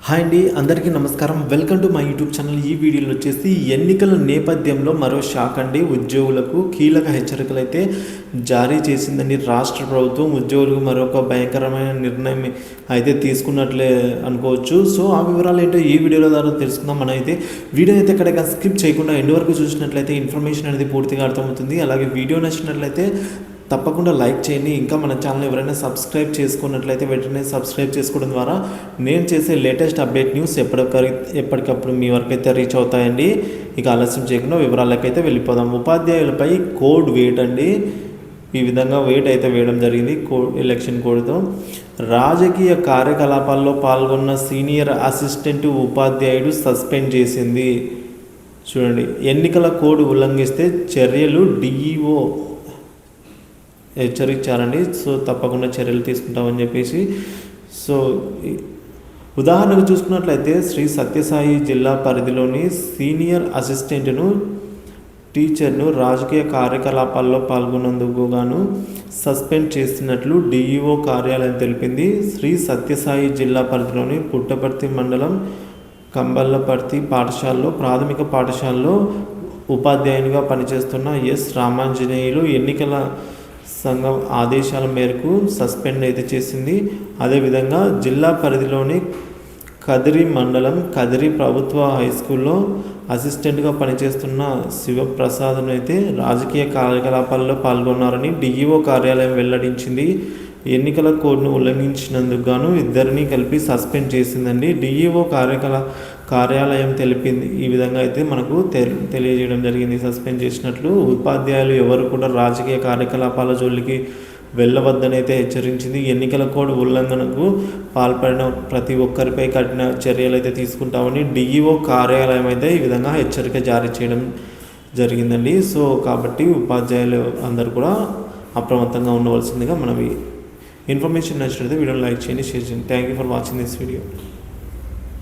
Hi అండి, అందరికీ నమస్కారం. Welcome to my YouTube channel. ఈ వీడియోలో వచ్చేసి ఎన్నికల నేపథ్యంలో మరో షాక్ అండి. ఉద్యోగులకు కీలక హెచ్చరికలు అయితే జారీ చేసిందండి రాష్ట్ర ప్రభుత్వం. ఉద్యోగులకు మరొక భయంకరమైన నిర్ణయం అయితే తీసుకున్నట్లే అనుకోవచ్చు. సో ఆ వివరాలు ఏంటో ఈ వీడియోలో ద్వారా తెలుసుకుందాం. మనం అయితే వీడియో అయితే ఎక్కడికి స్కిప్ చేయకుండా ఎండ్ వరకు చూసినట్లయితే ఇన్ఫర్మేషన్ అనేది పూర్తిగా అర్థమవుతుంది. అలాగే వీడియో నచ్చినట్లయితే తప్పకుండా లైక్ చేయండి. ఇంకా మన ఛానల్ ఎవరైనా సబ్స్క్రైబ్ చేసుకున్నట్లయితే వెంటనే సబ్స్క్రైబ్ చేసుకోవడం ద్వారా నేను చేసే లేటెస్ట్ అప్డేట్ న్యూస్ ఎప్పటికప్పుడు మీ వరకు అయితే రీచ్ అవుతాయండి. ఇక ఆలస్యం చేయకుండా వివరాలకైతే వెళ్ళిపోదాం. ఉపాధ్యాయులపై కోడ్ వేట్ అండి. ఈ విధంగా వేట్ అయితే వేయడం జరిగింది ఎలక్షన్ కోడ్తో. రాజకీయ కార్యకలాపాల్లో పాల్గొన్న సీనియర్ అసిస్టెంట్ ఉపాధ్యాయుడు సస్పెండ్ చేసింది. చూడండి, ఎన్నికల కోడ్ ఉల్లంఘిస్తే చర్యలు డిఈఓ హెచ్చరించారండి. సో తప్పకుండా చర్యలు తీసుకుంటామని చెప్పేసి. సో ఉదాహరణకు చూసుకున్నట్లయితే శ్రీ సత్యసాయి జిల్లా పరిధిలోని సీనియర్ అసిస్టెంట్ను టీచర్ను రాజకీయ కార్యకలాపాల్లో పాల్గొన్నందుకు గాను సస్పెండ్ చేసినట్లు డిఈఓ కార్యాలయం తెలిపింది. శ్రీ సత్యసాయి జిల్లా పరిధిలోని పుట్టపర్తి మండలం కంబల్లపర్తి పాఠశాలలో ప్రాథమిక పాఠశాలలో ఉపాధ్యాయునిగా పనిచేస్తున్న ఎస్ రామాంజనేయులు ఎన్నికల సంఘం ఆదేశాల మేరకు సస్పెండ్ అయితే చేసింది. అదేవిధంగా జిల్లా పరిధిలోని కదిరి మండలం కదిరి ప్రభుత్వ హై స్కూల్లో అసిస్టెంట్గా పనిచేస్తున్న శివప్రసాద్ను అయితే రాజకీయ కార్యకలాపాల్లో పాల్గొన్నారని డిఈఓ కార్యాలయం వెల్లడించింది. ఎన్నికల కోడ్ను ఉల్లంఘించినందుకు గాను ఇద్దరిని కలిపి సస్పెండ్ చేసిందండి. డిఈఓ కార్యాలయం తెలిపింది. ఈ విధంగా అయితే మనకు తెలియజేయడం జరిగింది సస్పెండ్ చేసినట్లు. ఉపాధ్యాయులు ఎవరు కూడా రాజకీయ కార్యకలాపాల జోలికి వెళ్ళవద్దని అయితే హెచ్చరించింది. ఎన్నికల కోడ్ ఉల్లంఘనకు పాల్పడిన ప్రతి ఒక్కరిపై కఠిన చర్యలు అయితే తీసుకుంటామని డిఈఓ కార్యాలయం అయితే ఈ విధంగా హెచ్చరిక జారీ చేయడం జరిగిందండి. సో కాబట్టి ఉపాధ్యాయులు అందరూ కూడా అప్రమత్తంగా ఉండవలసిందిగా మనవి. ఇన్ఫర్మేషన్ నచ్చినట్లయితే వీడియోని లైక్ చేయండి, షేర్ చేయండి. Thank you for watching this video.